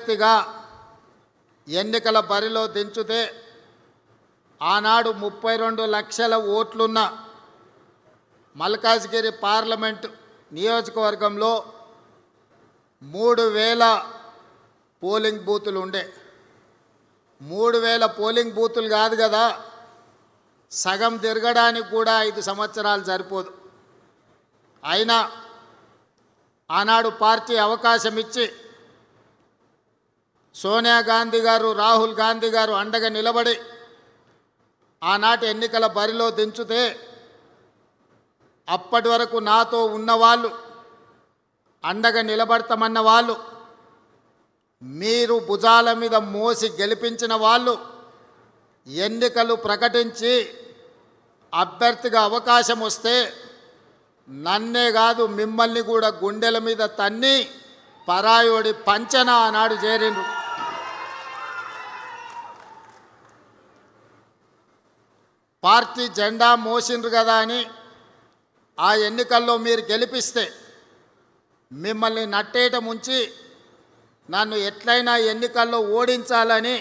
పూర్తిగా ఎన్నికల బరిలో దించితే ఆనాడు 32 లక్షల ఓట్లున్న మల్కాజ్గిరి పార్లమెంట్ నియోజకవర్గంలో 3000 పోలింగ్ బూతులు ఉండే. 3000 పోలింగ్ బూతులు కాదు కదా, సగం తిరగడానికి కూడా 5 సంవత్సరాలు సరిపోదు. అయినా ఆనాడు పార్టీ అవకాశం ఇచ్చి సోనియా గాంధీ గారు, రాహుల్ గాంధీ గారు అండగా నిలబడి ఆనాటి ఎన్నికల బరిలో దించితే అప్పటి వరకు నాతో ఉన్నవాళ్ళు, అండగా నిలబడతామన్న వాళ్ళు, మీరు భుజాల మీద మోసి గెలిపించిన వాళ్ళు ఎన్నికలు ప్రకటించి అభ్యర్థిగా అవకాశం వస్తే నన్నే కాదు మిమ్మల్ని కూడా గుండెల మీద తన్ని పరాయోడి పంచన ఆనాడు చేరిండ్రు. పార్టీ జెండా మోసిండ్రు కదా అని ఆ ఎన్నికల్లో మీరు గెలిపిస్తే మిమ్మల్ని నట్టేట ముంచి నన్ను ఎట్లయినా ఎన్నికల్లో ఓడించాలని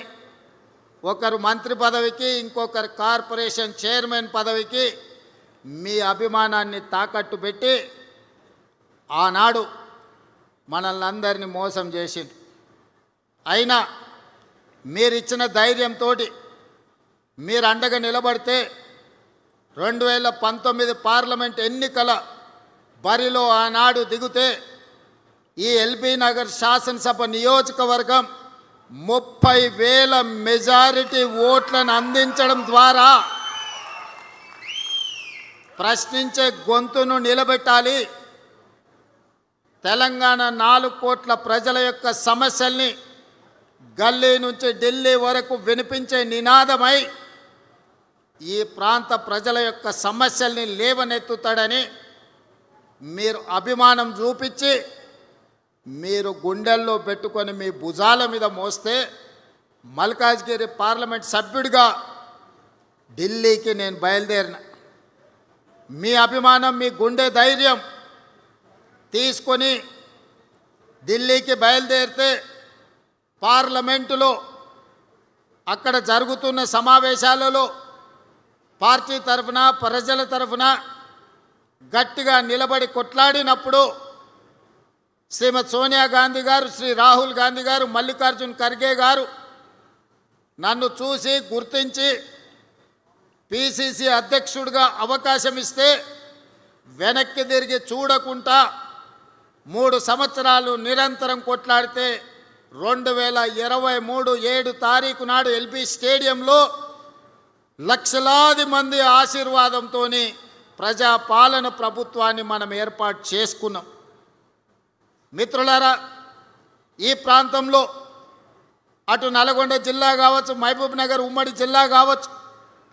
ఒకరు మంత్రి పదవికి, ఇంకొకరు కార్పొరేషన్ చైర్మన్ పదవికి మీ అభిమానాన్ని తాకట్టు పెట్టి ఆనాడు మనల్ని అందరినీ మోసం చేసింది. అయినా మీరిచ్చిన ధైర్యంతో మీరు అండగా నిలబడితే 2019 పార్లమెంట్ ఎన్నికల బరిలో ఆనాడు దిగితే ఈ ఎల్బీ నగర్ శాసనసభ నియోజకవర్గం 30,000 మెజారిటీ ఓట్లను అందించడం ద్వారా ప్రశ్నించే గొంతును నిలబెట్టాలి. తెలంగాణ 4 కోట్ల ప్రజల యొక్క సమస్యల్ని గల్లీ నుంచి ఢిల్లీ వరకు వినిపించే నినాదమై ఈ ప్రాంత ప్రజల యొక్క సమస్యల్ని లేవనెత్తుతాడని మీరు అభిమానం చూపించి మీరు గుండెల్లో పెట్టుకొని మీ భుజాల మీద మోస్తే మల్కాజ్గిరి పార్లమెంట్ సభ్యుడిగా ఢిల్లీకి నేను బయలుదేరిన. మీ అభిమానం, మీ గుండె ధైర్యం తీసుకొని ఢిల్లీకి బయలుదేరితే పార్లమెంటులో అక్కడ జరుగుతున్న సమావేశాలలో పార్టీ తరఫున, ప్రజల తరఫున గట్టిగా నిలబడి కొట్లాడినప్పుడు శ్రీమతి సోనియా గాంధీ గారు, శ్రీ రాహుల్ గాంధీ గారు, మల్లికార్జున్ ఖర్గే గారు నన్ను చూసి గుర్తించి పిసిసి అధ్యక్షుడిగా అవకాశం ఇస్తే వెనక్కి తిరిగి చూడకుండా 3 సంవత్సరాలు నిరంతరం కొట్లాడితే 2023 7 తారీఖు నాడు ఎల్బీ స్టేడియంలో లక్షలాది మంది ఆశీర్వాదంతో ప్రజాపాలన ప్రభుత్వాన్ని మనం ఏర్పాటు చేసుకున్నాం. మిత్రులారా, ఈ ప్రాంతంలో అటు నల్గొండ జిల్లా కావచ్చు, మహబూబ్ నగర్ ఉమ్మడి జిల్లా కావచ్చు,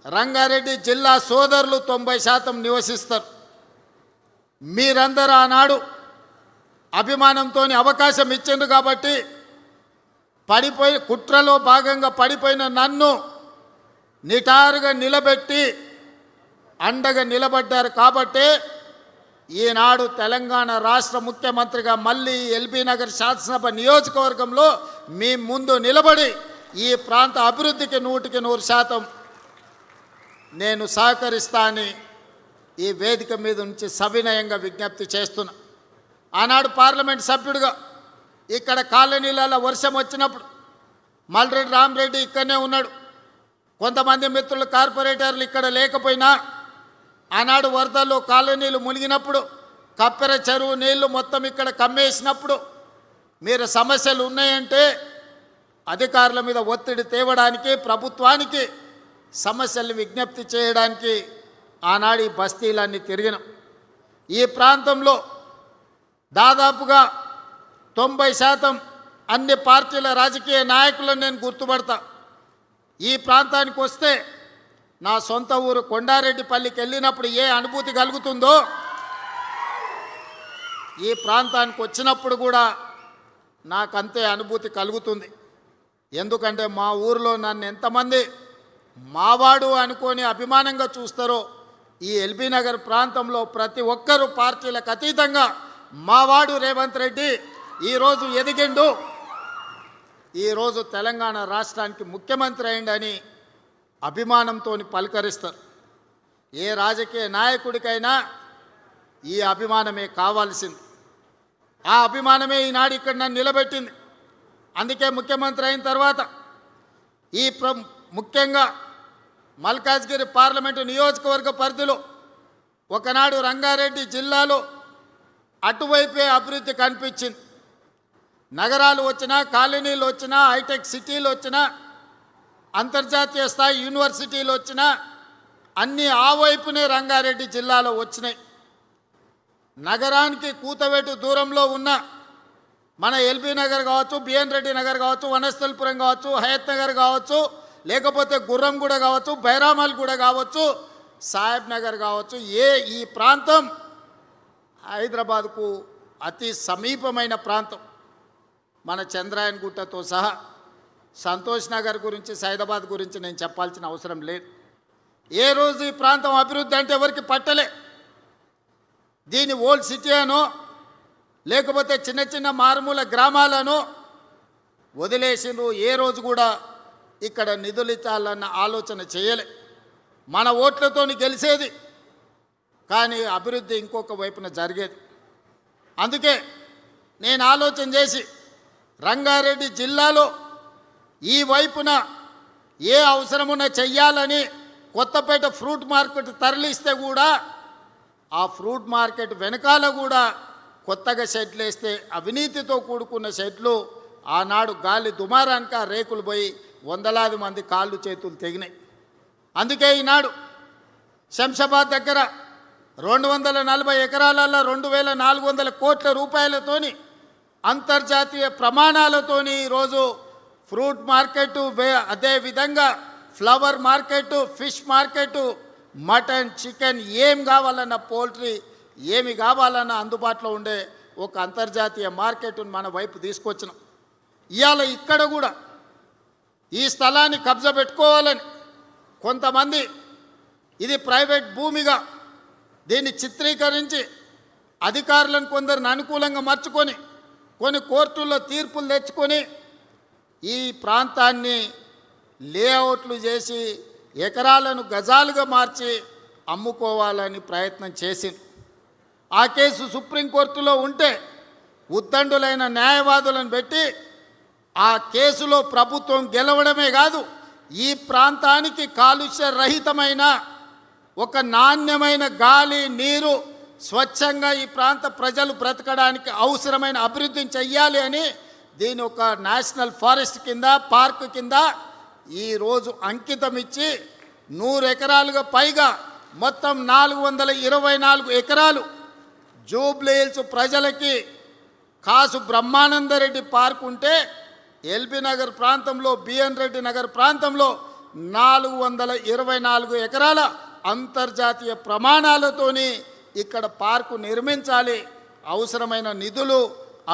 రంగారెడ్డి జిల్లా సోదరులు 90% నివసిస్తారు. మీరందరూ ఆనాడు అభిమానంతో అవకాశం ఇచ్చిండ్రు కాబట్టి కుట్రలో భాగంగా పడిపోయిన నన్ను నిటారుగా నిలబెట్టి అండగా నిలబడ్డారు. కాబట్టి ఈనాడు తెలంగాణ రాష్ట్ర ముఖ్యమంత్రిగా మళ్ళీ ఎల్బీ నగర్ శాసనసభ నియోజకవర్గంలో మీ ముందు నిలబడి ఈ ప్రాంత అభివృద్ధికి 100% నేను సహకరిస్తానని ఈ వేదిక మీద నుంచి సవినయంగా విజ్ఞప్తి చేస్తున్నా. ఆనాడు పార్లమెంట్ సభ్యుడిగా ఇక్కడ కాలనీలలో వర్షం వచ్చినప్పుడు మల్రెడ్డి రామరెడ్డి ఇక్కడనే ఉన్నాడు. కొంతమంది మిత్రులు కార్పొరేటర్లు ఇక్కడ లేకపోయినా ఆనాడు వరదల్లో కాలనీలు మునిగినప్పుడు, కప్పెర చెరువు నీళ్లు మొత్తం ఇక్కడ కమ్మేసినప్పుడు మీరు సమస్యలు ఉన్నాయంటే అధికారుల మీద ఒత్తిడి తేవడానికి, ప్రభుత్వానికి సమస్యలు విజ్ఞప్తి చేయడానికి ఆనాడు ఈ బస్తీలన్నీ తిరిగినాం. ఈ ప్రాంతంలో దాదాపుగా 90% అన్ని పార్టీల రాజకీయ నాయకులను నేను గుర్తుపడతా. ఈ ప్రాంతానికి వస్తే నా సొంత ఊరు కొండారెడ్డిపల్లికి వెళ్ళినప్పుడు ఏ అనుభూతి కలుగుతుందో ఈ ప్రాంతానికి వచ్చినప్పుడు కూడా నాకంతే అనుభూతి కలుగుతుంది. ఎందుకంటే మా ఊరిలో నన్ను ఎంతమంది మావాడు అనుకొని అభిమానంగా చూస్తారో ఈ ఎల్బీ నగర్ ప్రాంతంలో ప్రతి ఒక్కరూ పార్టీలకు అతీతంగా మావాడు రేవంత్ రెడ్డి ఈరోజు ఎదిగిండు. ఈరోజు తెలంగాణ రాష్ట్రానికి ముఖ్యమంత్రి అయిందని అభిమానంతో పలకరిస్తారు. ఏ రాజకీయ నాయకుడికైనా ఈ అభిమానమే కావాల్సింది. ఆ అభిమానమే ఈనాడు ఇక్కడ నన్ను నిలబెట్టింది. అందుకే ముఖ్యమంత్రి అయిన తర్వాత ముఖ్యంగా మల్కాజ్గిరి పార్లమెంటు నియోజకవర్గ పరిధిలో ఒకనాడు రంగారెడ్డి జిల్లాలో అటువైపే అభివృద్ధి కనిపించింది. నగరాలు వచ్చినా, కాలనీలు వచ్చినా, హైటెక్ సిటీలు వచ్చినా, అంతర్జాతీయ స్థాయి యూనివర్సిటీలు వచ్చినా అన్నీ ఆ వైపునే రంగారెడ్డి జిల్లాలో వచ్చినాయి. నగరానికి కూతవేటు దూరంలో ఉన్న మన ఎల్బీ నగర్ కావచ్చు, బిఎన్ రెడ్డి నగర్ కావచ్చు, వనస్థలిపురం కావచ్చు, హయత్ నగర్ కావచ్చు, లేకపోతే గుర్రంగూడ కావచ్చు, బైరామల్గూడ కావచ్చు, సాహెబ్ నగర్ కావచ్చు, ఈ ప్రాంతం హైదరాబాద్కు అతి సమీపమైన ప్రాంతం. మన చంద్రాయన్ గుట్టతో సహా సంతోష్ నగర్ గురించి, సైదాబాద్ గురించి నేను చెప్పాల్సిన అవసరం లేదు. ఏ రోజు ఈ ప్రాంతం అభివృద్ధి అంటే ఎవరికి పట్టలే. దీని ఓల్డ్ సిటీ అనో లేకపోతే చిన్న చిన్న మారుమూల గ్రామాలను వదిలేసిండ్రు. ఏ రోజు కూడా ఇక్కడ నిధులు ఇచ్చాలన్న ఆలోచన చేయలే. మన ఓట్లతో గెలిచేది, కానీ అభివృద్ధి ఇంకొక వైపున జరిగేది. అందుకే నేను ఆలోచన చేసి రంగారెడ్డి జిల్లాలో ఈ వైపున ఏ అవసరమున్నా చెయ్యాలని కొత్తపేట ఫ్రూట్ మార్కెట్ తరలిస్తే కూడా ఆ ఫ్రూట్ మార్కెట్ వెనకాల కూడా కొత్తగా షెడ్లు వేస్తే అవినీతితో కూడుకున్న షెడ్లు ఆనాడు గాలి దుమారానికి ఆ రేకులు పోయి వందలాది మంది కాళ్ళు చేతులు తెగినాయి. అందుకే ఈనాడు శంషాబాద్ దగ్గర 240 ఎకరాలలో 2400 కోట్ల రూపాయలతోని అంతర్జాతీయ ప్రమాణాలతోని ఈరోజు ఫ్రూట్ మార్కెట్, అదేవిధంగా flower market, fish market, mutton, chicken ఏం కావాలన్న, పోల్ట్రీ ఏమి కావాలన్న అందుబాటులో ఉండే ఒక అంతర్జాతీయ మార్కెట్ను మన వైపు తీసుకొచ్చినాం. ఇవాళ ఇక్కడ కూడా ఈ స్థలాన్ని కబ్జా పెట్టుకోవాలని కొంతమంది ఇది ప్రైవేట్ భూమిగా దీన్ని చిత్రీకరించి అధికారులను కొందరిని అనుకూలంగా మార్చుకొని కొన్ని కోర్టుల్లో తీర్పులు తెచ్చుకొని ఈ ప్రాంతాన్ని లేఅవుట్లు చేసి ఎకరాలను గజాలుగా మార్చి అమ్ముకోవాలని ప్రయత్నం చేసింది. ఆ కేసు సుప్రీంకోర్టులో ఉంటే ఉద్దండులైన న్యాయవాదులను పెట్టి ఆ కేసులో ప్రభుత్వం గెలవడమే కాదు, ఈ ప్రాంతానికి కాలుష్య రహితమైన ఒక నాణ్యమైన గాలి, నీరు, స్వచ్ఛంగా ఈ ప్రాంత ప్రజలు బ్రతకడానికి అవసరమైన అభివృద్ధిని చెయ్యాలి అని దీని ఒక నేషనల్ ఫారెస్ట్ కింద, పార్క్ కింద ఈరోజు అంకితం ఇచ్చి 100 ఎకరాలుగా పైగా మొత్తం 424 ఎకరాలు జూబ్లీహిల్స్ ప్రజలకి కాసు బ్రహ్మానందరెడ్డి పార్క్ ఉంటే ఎల్బీ నగర్ ప్రాంతంలో, బిఎన్ రెడ్డి నగర్ ప్రాంతంలో 424 ఎకరాల అంతర్జాతీయ ప్రమాణాలతోని ఇక్కడ పార్కు నిర్మించాలి. అవసరమైన నిధులు,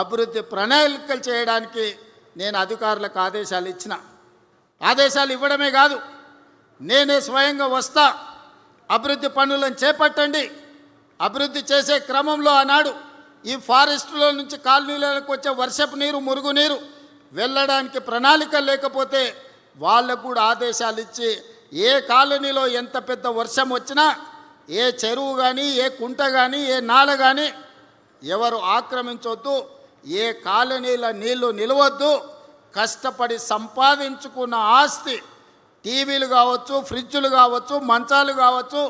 అభివృద్ధి ప్రణాళికలు చేయడానికి నేను అధికారులకు ఆదేశాలు ఇచ్చిన. ఆదేశాలు ఇవ్వడమే కాదు, నేనే స్వయంగా వస్తా, అభివృద్ధి పనులను చేపట్టండి. అభివృద్ధి చేసే క్రమంలో ఆనాడు ఈ ఫారెస్ట్లో నుంచి కాలనీలకు వచ్చే వర్షపు నీరు, మురుగునీరు వెళ్ళడానికి ప్రణాళిక లేకపోతే వాళ్ళకు కూడా ఆదేశాలు ఇచ్చి ఏ కాలనీలో ఎంత పెద్ద వర్షం వచ్చినా ఏ చెరువు కానీ, ఏ కుంట కానీ, ఏ నాల కానీ ఎవరు ఆక్రమించొద్దు, ఏ కాలనీల నీళ్లు నిలవద్దు. కష్టపడి సంపాదించుకున్న ఆస్తి, టీవీలు కావచ్చు, ఫ్రిడ్జులు కావచ్చు, మంచాలు కావచ్చు,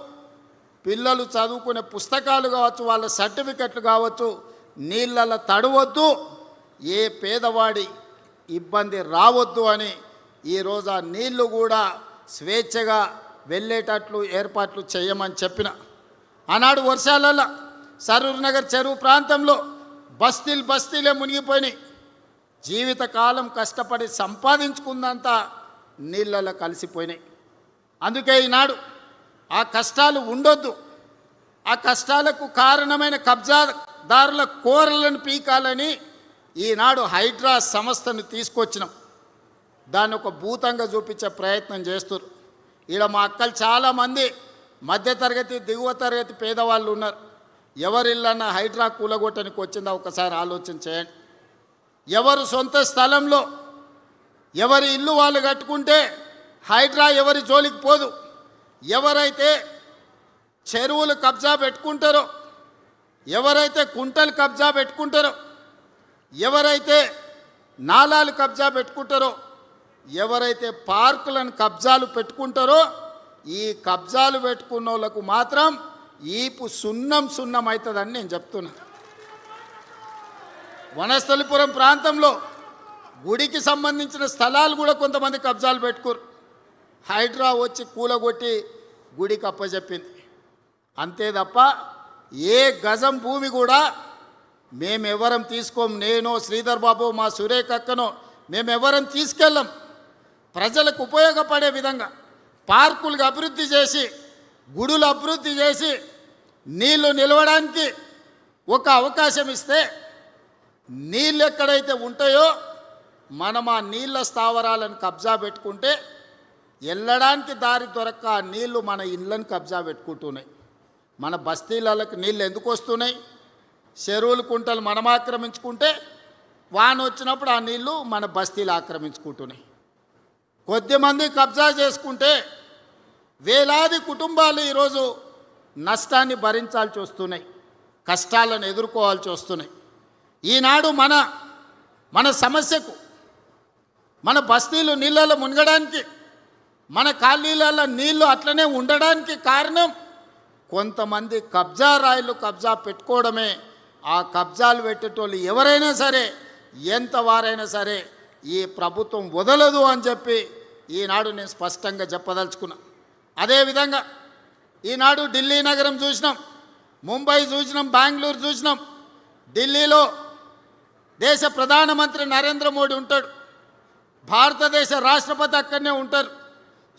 పిల్లలు చదువుకునే పుస్తకాలు కావచ్చు, వాళ్ళ సర్టిఫికెట్లు కావచ్చు, నీళ్ళలో తడవద్దు, ఏ పేదవాడి ఇబ్బంది రావద్దు అని ఈరోజు ఆ నీళ్లు కూడా స్వేచ్ఛగా వెళ్ళేటట్లు ఏర్పాట్లు చేయమని చెప్పిన. ఆనాడు వర్షాలలో సరూర్ నగర్ చెరువు ప్రాంతంలో బస్తీలే మునిగిపోయినాయి. జీవితకాలం కష్టపడి సంపాదించుకుందంతా నీళ్ళలో కలిసిపోయినాయి. అందుకే ఈనాడు ఆ కష్టాలు ఉండొద్దు, ఆ కష్టాలకు కారణమైన కబ్జాదారుల కోరలను పీకాలని ఈనాడు హైడ్రా సంస్థను తీసుకొచ్చినాం. దాన్ని ఒక భూతంగా చూపించే ప్రయత్నం చేస్తున్నారు. ఈడ మా అక్కలు చాలామంది మధ్యతరగతి, దిగువ తరగతి పేదవాళ్ళు ఉన్నారు. ఎవరిల్లన్నా హైడ్రా కూలగొట్టడానికి వచ్చిందా ఒకసారి ఆలోచన చేయండి. ఎవరు సొంత స్థలంలో ఎవరి ఇల్లు వాళ్ళు కట్టుకుంటే హైడ్రా ఎవరి జోలికి పోదు. ఎవరైతే చెరువులు కబ్జా పెట్టుకుంటారో, ఎవరైతే కుంటలు కబ్జా పెట్టుకుంటారో, ఎవరైతే నాలాలు కబ్జా పెట్టుకుంటారో, ఎవరైతే పార్కులను కబ్జాలు పెట్టుకుంటారో, ఈ కబ్జాలు పెట్టుకున్న వాళ్ళకు మాత్రం ఈపు సున్నం సున్నం అవుతుందని నేను చెప్తున్నా. వనస్థలిపురం ప్రాంతంలో గుడికి సంబంధించిన స్థలాలు కూడా కొంతమంది కబ్జాలు పెట్టుకోరు. హైడ్రా వచ్చి కూలగొట్టి గుడికి అప్పచెప్పింది. అంతే తప్ప ఏ గజం భూమి కూడా మేమెవరం తీసుకోం. నేనో శ్రీధర్ బాబు మా సురేఖ అక్కనో మేమెవరం తీసుకెళ్ళం. ప్రజలకు ఉపయోగపడే విధంగా పార్కులకు అభివృద్ధి చేసి, గుడులు అభివృద్ధి చేసి, నీళ్లు నిలవడానికి ఒక అవకాశం ఇస్తే, నీళ్ళు ఎక్కడైతే ఉంటాయో మనం ఆ నీళ్ళ స్థావరాలను కబ్జా పెట్టుకుంటే వెళ్ళడానికి దారి దొరక్క ఆ నీళ్లు మన ఇళ్ళను కబ్జా పెట్టుకుంటున్నాయి. మన బస్తీలకు నీళ్ళు ఎందుకు వస్తున్నాయి? చెరువులు కుంటలు మనం ఆక్రమించుకుంటే వాన వచ్చినప్పుడు ఆ నీళ్లు మన బస్తీలు ఆక్రమించుకుంటున్నాయి. కొద్దిమంది కబ్జా చేసుకుంటే వేలాది కుటుంబాలు ఈరోజు నష్టాన్ని భరించాల్సి వస్తున్నాయి, కష్టాలను ఎదుర్కోవాల్సి వస్తున్నాయి. ఈనాడు మన సమస్యకు, మన బస్తీలు నీళ్ళలో మునగడానికి, మన కాలనీలలో నీళ్లు అట్లనే ఉండడానికి కారణం కొంతమంది కబ్జా రాయిలు కబ్జా పెట్టుకోవడమే. ఆ కబ్జాలు పెట్టేటోళ్ళు ఎవరైనా సరే, ఎంత వారైనా సరే ఈ ప్రభుత్వం వదలదు అని చెప్పి ఈనాడు నేను స్పష్టంగా చెప్పదలుచుకున్నా. అదేవిధంగా ఈనాడు ఢిల్లీ నగరం చూసినాం, ముంబై చూసినాం, బెంగళూరు చూసినాం. ఢిల్లీలో దేశ ప్రధానమంత్రి నరేంద్ర మోడీ ఉంటాడు, భారతదేశ రాష్ట్రపతి అక్కడనే ఉంటారు,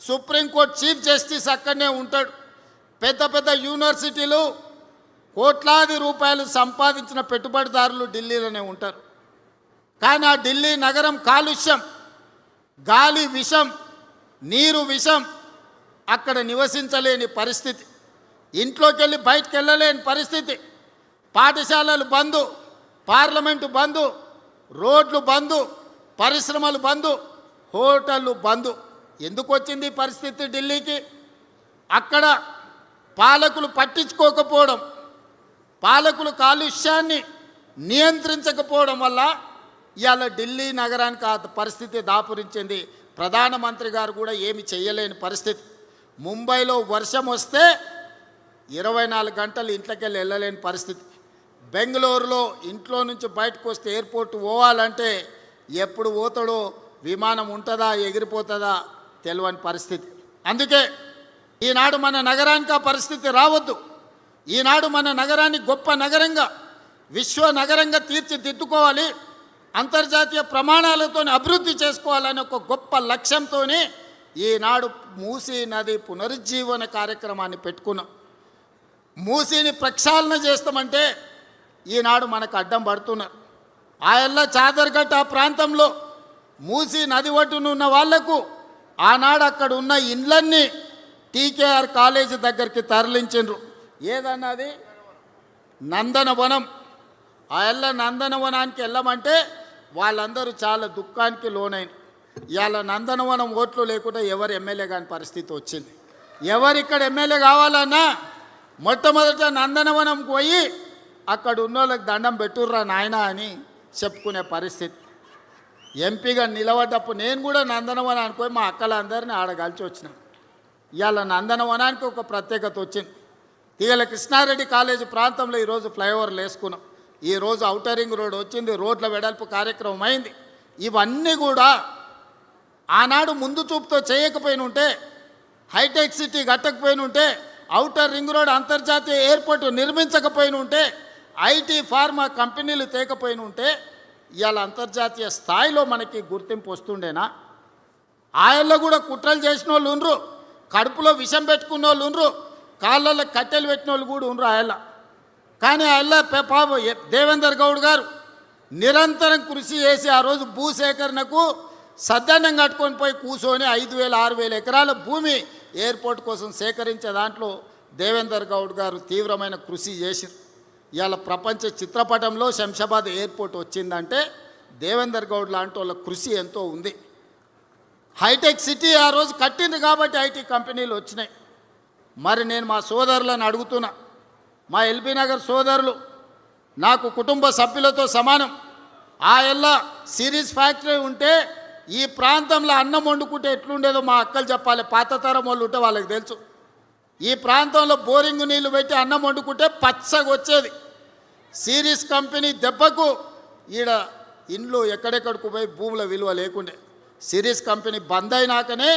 సుప్రీంకోర్టు చీఫ్ జస్టిస్ అక్కడనే ఉంటాడు. పెద్ద పెద్ద యూనివర్సిటీలు కోట్లాది రూపాయలు సంపాదించిన పెట్టుబడిదారులు ఢిల్లీలోనే ఉంటారు. కానీ ఆ ఢిల్లీ నగరం కాలుష్యం, గాలి విషం, నీరు విషం, అక్కడ నివసించలేని పరిస్థితి, ఇంట్లోకి వెళ్ళి బయటకు వెళ్ళలేని పరిస్థితి, పాఠశాలలు బంద్, పార్లమెంటు బంద్, రోడ్లు బంద్, పరిశ్రమలు బంద్, హోటళ్ళు బంద్. ఎందుకు వచ్చింది ఈ పరిస్థితి ఢిల్లీకి? అక్కడ పాలకులు పట్టించుకోకపోవడం, పాలకులు కాలుష్యాన్ని నియంత్రించకపోవడం వల్ల ఇవాళ ఢిల్లీ నగరానికి ఆ పరిస్థితి దాపురించింది. ప్రధానమంత్రి గారు కూడా ఏమి చేయలేని పరిస్థితి. ముంబైలో వర్షం వస్తే 24 గంటలు ఇంట్లోకి వెళ్ళలేని పరిస్థితి. బెంగళూరులో ఇంట్లో నుంచి బయటకు వస్తే ఎయిర్పోర్ట్ పోవాలంటే ఎప్పుడు పోతాడో, విమానం ఉంటుందా ఎగిరిపోతుందా తెలియని పరిస్థితి. అందుకే ఈనాడు మన నగరానికి ఆ పరిస్థితి రావద్దు. ఈనాడు మన నగరాన్ని గొప్ప నగరంగా, విశ్వ నగరంగా తీర్చిదిద్దుకోవాలి, అంతర్జాతీయ ప్రమాణాలతో అభివృద్ధి చేసుకోవాలనే ఒక గొప్ప లక్ష్యంతో ఈనాడు మూసీ నది పునరుజ్జీవన కార్యక్రమాన్ని పెట్టుకున్నాం. మూసీని ప్రక్షాళన చేస్తామంటే ఈనాడు మనకు అడ్డం పడుతున్నారు. ఆయల్ల చాదర్ఘట్ ఆ ప్రాంతంలో మూసీ నది ఒడ్డునున్న వాళ్లకు ఆనాడు అక్కడ ఉన్న ఇండ్లన్నీ టీకేఆర్ కాలేజీ దగ్గరికి తరలించిండ్రు. ఏదన్నది నందనవనం. ఆయల్ల నందనవనానికి వెళ్ళమంటే వాళ్ళందరూ చాలా దుఃఖానికి లోనైన. ఇవాళ నందనవనం ఓట్లు లేకుండా ఎవరు ఎమ్మెల్యే కాని పరిస్థితి వచ్చింది. ఎవరిక్కడ ఎమ్మెల్యే కావాలన్నా మొట్టమొదట నందనవనంకి పోయి అక్కడ ఉన్న వాళ్ళకి దండం పెట్టుర్రా నాయన అని చెప్పుకునే పరిస్థితి. ఎంపీగా నిలబడ్డప్పుడు నేను కూడా నందనవనానికి పోయి మా అక్కలందరినీ ఆడగలిచి వచ్చినాం. ఇవాళ నందనవనానికి ఒక ప్రత్యేకత వచ్చింది. తీగల కృష్ణారెడ్డి కాలేజీ ప్రాంతంలో ఈరోజు ఫ్లైఓవర్లు వేసుకున్నాం. ఈరోజు ఔటర్ రింగ్ రోడ్ వచ్చింది, రోడ్ల వెడల్పు కార్యక్రమం అయింది. ఇవన్నీ కూడా ఆనాడు ముందు చూపుతో చేయకపోయిన ఉంటే, హైటెక్ సిటీ కట్టకపోయిన ఉంటే, ఔటర్ రింగ్ రోడ్ అంతర్జాతీయ ఎయిర్పోర్టు నిర్మించకపోయిన ఉంటే, ఐటీ ఫార్మా కంపెనీలు తేకపోయిన ఉంటే ఇవాళ అంతర్జాతీయ స్థాయిలో మనకి గుర్తింపు వస్తుండేనా? ఆయల్లో కూడా కుట్రలు చేసిన వాళ్ళు ఉండ్రు, కడుపులో విషం పెట్టుకున్న వాళ్ళు ఉండ్రు, కాళ్ళల్లో కట్టెలు పెట్టిన వాళ్ళు కూడా ఉండ్రు ఆయల్ల. కానీ ఆయల్ల పాప దేవేందర్ గౌడ్ గారు నిరంతరం కృషి చేసి ఆ రోజు భూసేకరణకు సద్దన్నం కట్టుకొని పోయి కూర్చొని 5,000 6,000 ఎకరాల భూమి ఎయిర్పోర్ట్ కోసం సేకరించే దాంట్లో దేవేందర్ గౌడ్ గారు తీవ్రమైన కృషి చేశారు. ఇవాళ ప్రపంచ చిత్రపటంలో శంషాబాద్ ఎయిర్పోర్ట్ వచ్చిందంటే దేవేందర్ గౌడ్ లాంటి వాళ్ళ కృషి ఎంతో ఉంది. హైటెక్ సిటీ ఆ రోజు కట్టింది కాబట్టి ఐటీ కంపెనీలు వచ్చినాయి. మరి నేను మా సోదరులను అడుగుతున్నా, మా ఎల్బీ నగర్ సోదరులు నాకు కుటుంబ సభ్యులతో సమానం. ఆ ఎల్లా సిరీస్ ఫ్యాక్టరీ ఉంటే ఈ ప్రాంతంలో అన్నం వండుకుంటే ఎట్లుండేదో మా అక్కలు చెప్పాలి. పాత తరం వాళ్ళు ఉంటే వాళ్ళకి తెలుసు. ఈ ప్రాంతంలో బోరింగ్ నీళ్లు పెట్టి అన్నం వండుకుంటే పచ్చగా వచ్చేది. సిరీస్ కంపెనీ దెబ్బకు ఈడ ఇండ్లు ఎక్కడెక్కడికి పోయి భూముల విలువ లేకుండే. సిరీస్ కంపెనీ బంద్ అయినాకనే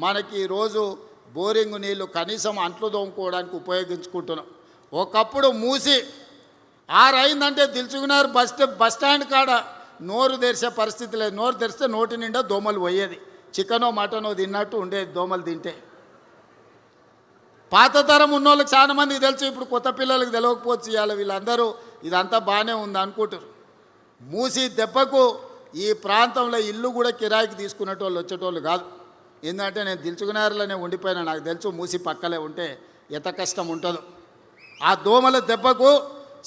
మనకి ఈరోజు బోరింగ్ నీళ్లు కనీసం అంట్లు తోముకోవడానికి ఉపయోగించుకుంటున్నాం. ఒకప్పుడు మూసి 6 అయిందంటే దిల్చుకున్నారు బస్ స్టాండ్ కాడ నోరు తెరిచే పరిస్థితి లేదు. నోరు తెరిస్తే నోటి నిండా దోమలు పోయేది. చికెనో మటనో తిన్నట్టు ఉండేది దోమలు తింటే. పాత తరం ఉన్నోళ్ళకి చాలా మందికి తెలుసు, ఇప్పుడు కొత్త పిల్లలకు తెలియకపోవచ్చు. ఇవాళ వీళ్ళందరూ ఇదంతా బాగానే ఉంది అనుకుంటారు. మూసి దెబ్బకు ఈ ప్రాంతంలో ఇల్లు కూడా కిరాయికి తీసుకునేటోళ్ళు వచ్చేటోళ్ళు కాదు. ఏంటంటే నేను దిల్చుకున్నారులోనే ఉండిపోయినా, నాకు తెలుసు మూసి పక్కలే ఉంటే ఎంత కష్టం ఉంటుందో. ఆ దోమల దెబ్బకు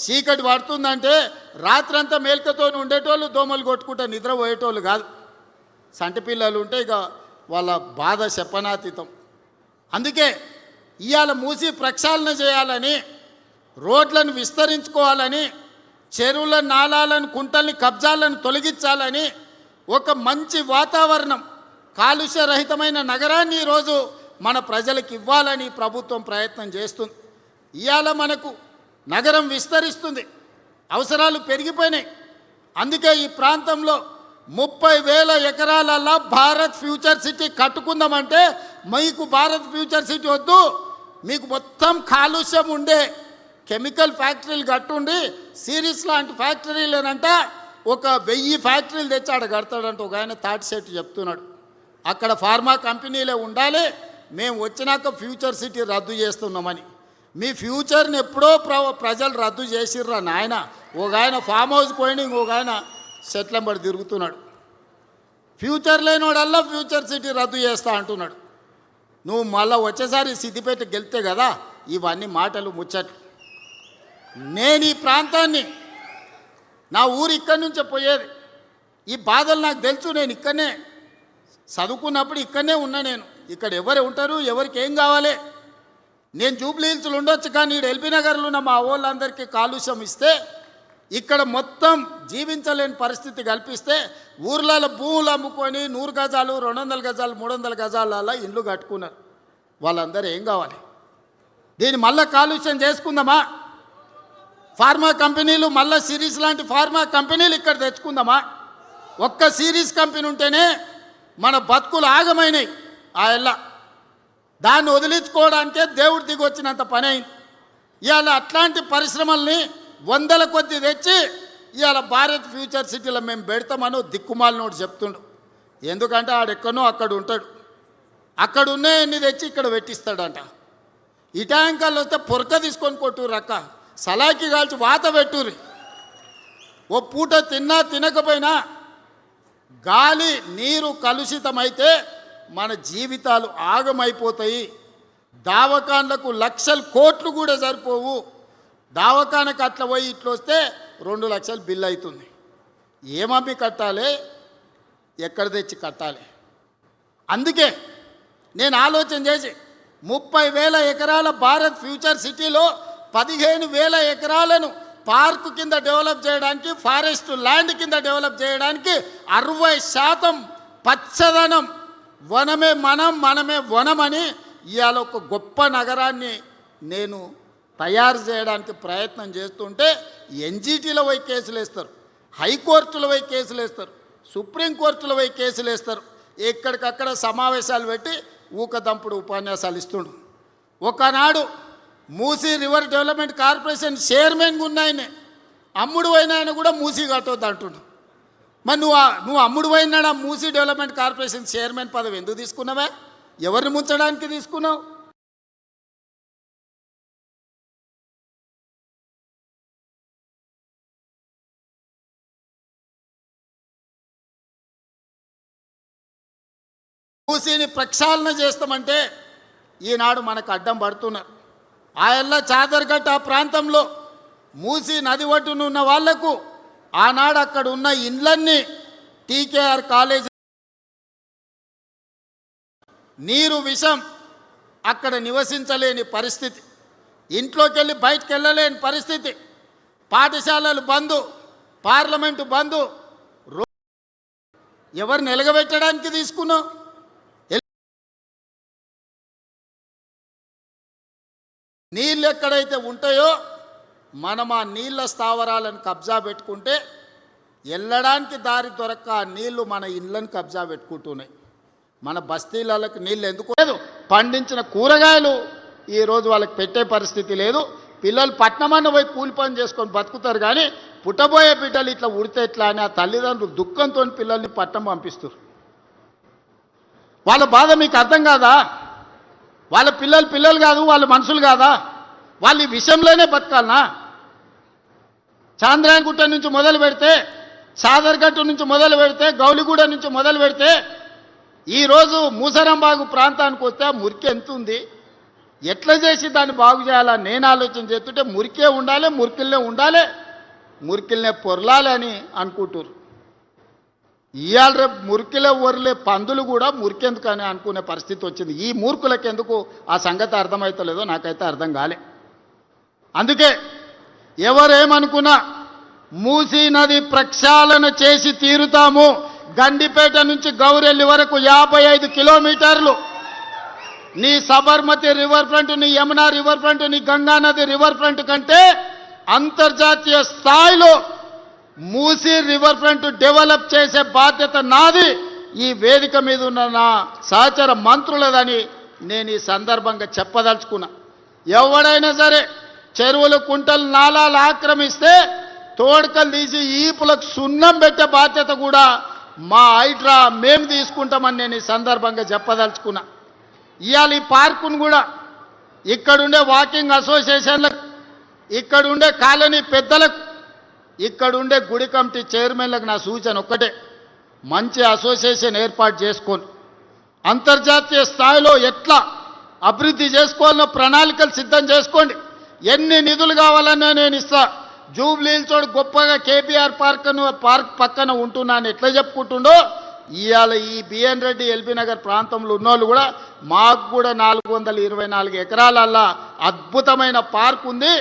చీకటి పడుతుందంటే రాత్రంతా మేల్కతో ఉండేటోళ్ళు దోమలు కొట్టుకుంటే నిద్రపోయేటోళ్ళు కాదు. సంటి పిల్లలు ఉంటే ఇక వాళ్ళ బాధ చెప్పనాతీతం. అందుకే ఇవాళ మూసి ప్రక్షాళన చేయాలని, రోడ్లను విస్తరించుకోవాలని, చెరువుల నాలాలను కుంటల్ని కబ్జాలను తొలగించాలని, ఒక మంచి వాతావరణం కాలుష్యరహితమైన నగరాన్ని ఈరోజు మన ప్రజలకు ఇవ్వాలని ప్రభుత్వం ప్రయత్నం చేస్తుంది. ఇవాళ మనకు నగరం విస్తరిస్తుంది, అవసరాలు పెరిగిపోయినాయి. అందుకే ఈ ప్రాంతంలో 30,000 ఎకరాలలో భారత్ ఫ్యూచర్ సిటీ కట్టుకుందామంటే మీకు భారత్ ఫ్యూచర్ సిటీ వద్దు, మీకు మొత్తం కాలుష్యం ఉండే కెమికల్ ఫ్యాక్టరీలు కట్టుండి సిరీస్ లాంటి ఫ్యాక్టరీలేనంట ఒక 1000 ఫ్యాక్టరీలు తెచ్చాడు కడతాడంట. ఒక ఆయన థాట్ సెట్ చెప్తున్నాడు. అక్కడ ఫార్మా కంపెనీలే ఉండాలి, మేము వచ్చినాక ఫ్యూచర్ సిటీ రద్దు చేస్తున్నామని. మీ ఫ్యూచర్ని ఎప్పుడో ప్రజలు రద్దు చేసిర్రా నాయన. ఒక ఆయన ఫామ్ హౌస్ పోయింది, ఇంకొక ఆయన సెట్లంబడి తిరుగుతున్నాడు. ఫ్యూచర్ లేనివాడల్లా ఫ్యూచర్ సిటీ రద్దు చేస్తా అంటున్నాడు. నువ్వు మళ్ళీ వచ్చేసారి సిద్దిపేట గెలితే కదా ఇవన్నీ మాటలు ముచ్చట్లు. నేను ఈ ప్రాంతాన్ని, నా ఊరు ఇక్కడి నుంచే పోయేది. ఈ బాధలు నాకు తెలుసు. నేను ఇక్కడనే చదువుకున్నప్పుడు ఇక్కడనే ఉన్నా. నేను ఇక్కడ ఎవరు ఉంటారు, ఎవరికి ఏం కావాలి. నేను జూబ్లీ హిల్స్లో ఉండొచ్చు, కానీ ఇక్కడ ఎల్బీ నగర్లో ఉన్న మా వాళ్ళందరికీ కాలుష్యం ఇస్తే, ఇక్కడ మొత్తం జీవించలేని పరిస్థితి కల్పిస్తే, ఊర్లలో భూములు అమ్ముకొని 100 గజాలు 200 గజాలు 300 గజాలలో ఇండ్లు కట్టుకున్నారు. వాళ్ళందరూ ఏం కావాలి? దీన్ని మళ్ళీ కాలుష్యం చేసుకుందామా? ఫార్మా కంపెనీలు మళ్ళీ సిరీస్ లాంటి ఫార్మా కంపెనీలు ఇక్కడ తెచ్చుకుందామా? ఒక్క సిరీస్ కంపెనీ ఉంటేనే మన బతుకులు ఆగమైనాయి. ఆ ఎల్లా దాన్ని వదిలించుకోవడానికే దేవుడు దిగి వచ్చినంత పని అయింది. ఇవాళ అట్లాంటి పరిశ్రమల్ని 100ల కొద్ది తెచ్చి ఇవాళ భారత్ ఫ్యూచర్ సిటీలో మేము పెడతామని దిక్కుమాలినోడు చెప్తుండు. ఎందుకంటే ఆడెక్కడో అక్కడ ఉంటాడు, అక్కడ ఉన్నాయన్ని తెచ్చి ఇక్కడ పెట్టిస్తాడంట. ఈ ట్యాంకర్లు వస్తే పొరక తీసుకొని కొట్టుర్రు అక్క, సలాకి కాల్చి వాత పెట్టుర్రి. ఓ పూట తిన్నా తినకపోయినా గాలి నీరు కలుషితమైతే మన జీవితాలు ఆగమైపోతాయి. దావకాన్లకు లక్షల కోట్లు కూడా సరిపోవు. దావకానకు అట్లా పోయి ఇట్లా వస్తే 2 లక్షలు బిల్లు అవుతుంది. ఏమమ్మి కట్టాలి, ఎక్కడ తెచ్చి కట్టాలి? అందుకే నేను ఆలోచన చేసి 30,000 ఎకరాల భారత్ ఫ్యూచర్ సిటీలో 15,000 ఎకరాలను పార్కు కింద డెవలప్ చేయడానికి, ఫారెస్ట్ ల్యాండ్ కింద డెవలప్ చేయడానికి 60% పచ్చదనం, వనమే మనం మనమే వనమని ఇవాళ ఒక గొప్ప నగరాన్ని నేను తయారు చేయడానికి ప్రయత్నం చేస్తుంటే ఎన్జిటీలో పోయి కేసులు వేస్తారు, హైకోర్టులో పోయి కేసులు వేస్తారు, సుప్రీంకోర్టులో పోయి కేసులు వేస్తారు. ఎక్కడికక్కడ సమావేశాలు పెట్టి ఊకదంపుడు ఉపన్యాసాలు ఇస్తుండు. ఒకనాడు మూసీ రివర్ డెవలప్మెంట్ కార్పొరేషన్ చైర్మన్గా ఉన్నాయనే అమ్ముడు అయిన ఆయన కూడా మూసీ కట్టొద్దు అంటుండు. మరి నువ్వు అమ్ముడు పోయినాడు ఆ మూసీ డెవలప్మెంట్ కార్పొరేషన్ చైర్మన్ పదవి ఎందుకు తీసుకున్నావా? ఎవరిని ముంచడానికి తీసుకున్నావు? మూసీని ప్రక్షాళన చేస్తామంటే ఈనాడు మనకు అడ్డం పడుతున్నారు. ఆయల్లా చాదర్ఘట్ ఆ ప్రాంతంలో మూసీ నది ఒడ్డునున్న వాళ్లకు ఆనాడు అక్కడ ఉన్న ఇండ్లన్నీ టీకేఆర్ కాలేజ్ నీరు విషం, అక్కడ నివసించలేని పరిస్థితి, ఇంట్లోకి వెళ్ళి బయటకు వెళ్ళలేని పరిస్థితి, పాఠశాలలు బంద్, పార్లమెంటు బంద్. ఎవరు నిలగబెట్టడానికి తీసుకున్నావు? నీళ్ళు ఎక్కడైతే ఉంటాయో మనం ఆ నీళ్ళ స్థావరాలను కబ్జా పెట్టుకుంటే వెళ్ళడానికి దారి దొరక్క ఆ నీళ్లు మన ఇళ్ళని కబ్జా పెట్టుకుంటున్నాయి. మన బస్తీలకు నీళ్ళు ఎందుకు లేదు? పండించిన కూరగాయలు ఈరోజు వాళ్ళకి పెట్టే పరిస్థితి లేదు. పిల్లలు పట్నమన్న పోయి కూలి పని చేసుకొని బతుకుతారు, కానీ పుట్టబోయే బిడ్డలు ఇట్లా ఉడితే ఎట్లా అని ఆ తల్లిదండ్రులు దుఃఖంతో పిల్లల్ని పట్నం పంపిస్తారు. వాళ్ళ బాధ మీకు అర్థం కాదా? వాళ్ళ పిల్లలు కాదు, వాళ్ళ మనుషులు కాదా? వాళ్ళు ఈ విషయంలోనే బతకాలనా? చాంద్రాయణగుట్ట నుంచి మొదలు పెడితే, సాదర్గట్టు నుంచి మొదలు పెడితే, గౌలిగూడ నుంచి మొదలు పెడితే ఈరోజు మూసరంబాగు ప్రాంతానికి వస్తే మురికి ఎంత ఉంది? ఎట్లా చేసి దాన్ని బాగు చేయాలని నేను ఆలోచన చేస్తుంటే మురికే ఉండాలి, మురికిల్నే పొరలాలి అని అనుకుంటారు. ఇవాళ రేపు మురికిలే ఒరలే పందులు కూడా మురికెందుకని అనుకునే పరిస్థితి వచ్చింది. ఈ మూర్ఖులకు ఎందుకు ఆ సంగతి అర్థమవుతలేదో నాకైతే అర్థం కాలే. అందుకే ఎవరేమనుకున్నా మూసీ నది ప్రక్షాళన చేసి తీరుతాము. గండిపేట నుంచి గౌరెల్లి వరకు 55 కిలోమీటర్లు నీ సబర్మతి రివర్ ఫ్రంట్, నీ యమునా రివర్ ఫ్రంట్, నీ గంగా నది రివర్ ఫ్రంట్ కంటే అంతర్జాతీయ స్థాయిలో మూసీ రివర్ ఫ్రంట్ డెవలప్ చేసే బాధ్యత నాది, ఈ వేదిక మీద ఉన్న నా సహచర మంత్రులదని నేను ఈ సందర్భంగా చెప్పదలుచుకున్నా. ఎవడైనా సరే చెరువులు, కుంటలు, నాలాలు ఆక్రమిస్తే తోడుకలు తీసి ఈపులకు సున్నం పెట్టే బాధ్యత కూడా మా హైడ్రా మేము తీసుకుంటామని నేను ఈ సందర్భంగా చెప్పదలుచుకున్నా. ఇవాళ ఈ పార్కును కూడా ఇక్కడుండే వాకింగ్ అసోసియేషన్లకు, ఇక్కడుండే కాలనీ పెద్దలకు, ఇక్కడుండే గుడి కమిటీ చైర్మన్లకు నా సూచన ఒక్కటే, మంచి అసోసియేషన్ ఏర్పాటు చేసుకొని అంతర్జాతీయ స్థాయిలో ఎట్లా అభివృద్ధి చేసుకోవాలనో ప్రణాళికలు సిద్ధం చేసుకోండి. ఎన్ని నిధులు కావాలన్నా నేను ఇస్తా. జూబ్లీహిల్స్ తోడు గొప్పగా కేబీఆర్ పార్క్ పక్కన ఉంటున్నాను ఎట్లా చెప్పుకుంటుండో, ఇవాళ ఈ బిఎన్ రెడ్డి ఎల్బీ నగర్ ప్రాంతంలో ఉన్నోళ్ళు కూడా మాకు కూడా 424 ఎకరాలల్లా అద్భుతమైన పార్క్ ఉంది,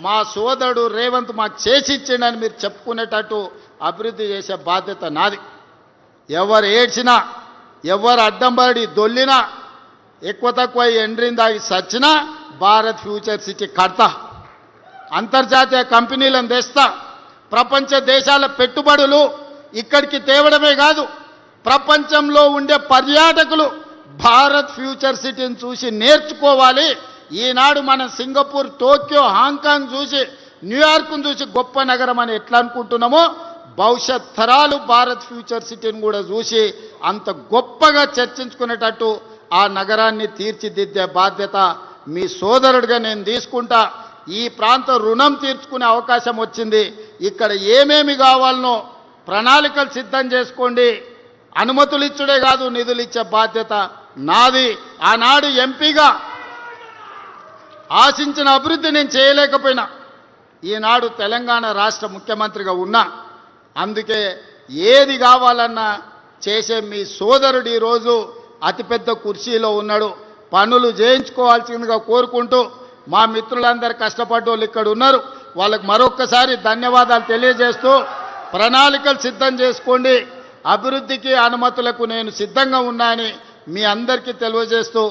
మా సోదరుడు రేవంత్ మాకు చేసి ఇచ్చిండని మీరు చెప్పుకునేటట్టు అభివృద్ధి చేసే బాధ్యత నాది. ఎవరు ఏడ్చినా, ఎవరు అడ్డంబడి దొల్లినా, ఎక్కువ తక్కువ ఎండ్రిందాగి సచ్చినా భారత్ ఫ్యూచర్ సిటీ కడతా, అంతర్జాతీయ కంపెనీలను తెస్తా, ప్రపంచ దేశాల పెట్టుబడులు ఇక్కడికి తేవడమే కాదు, ప్రపంచంలో ఉండే పర్యాటకులు భారత్ ఫ్యూచర్ సిటీని చూసి నేర్చుకోవాలి. ఈనాడు మనం సింగపూర్, టోక్యో, హాంకాంగ్ చూసి, న్యూయార్క్ను చూసి గొప్ప నగరం అని ఎట్లా అనుకుంటున్నామో, భవిష్యత్ తరాలు భారత్ ఫ్యూచర్ సిటీని కూడా చూసి అంత గొప్పగా చర్చించుకునేటట్టు ఆ నగరాన్ని తీర్చిదిద్దే బాధ్యత మీ సోదరుడిగా నేను తీసుకుంటా. ఈ ప్రాంత రుణం తీర్చుకునే అవకాశం వచ్చింది. ఇక్కడ ఏమేమి కావాలనో ప్రణాళికలు సిద్ధం చేసుకోండి. అనుమతులు ఇచ్చుడే కాదు, నిధులు ఇచ్చే బాధ్యత నాది. ఆనాడు ఎంపీగా ఆశించిన అభివృద్ధి నేను చేయలేకపోయినా, ఈనాడు తెలంగాణ రాష్ట్ర ముఖ్యమంత్రిగా ఉన్నా. అందుకే ఏది కావాలన్నా చేసే మీ సోదరుడు ఈరోజు అతిపెద్ద కుర్చీలో ఉన్నాడు. పనులు చేయించుకోవాల్సిందిగా కోరుకుంటూ మా మిత్రులందరూ కష్టపడ్డోళ్ళు ఇక్కడ ఉన్నారు, వాళ్ళకు మరొక్కసారి ధన్యవాదాలు తెలియజేస్తూ ప్రణాళికలు సిద్ధం చేసుకోండి. అభివృద్ధికి అనుమతులకు నేను సిద్ధంగా ఉన్నానని మీ అందరికీ తెలియజేస్తూ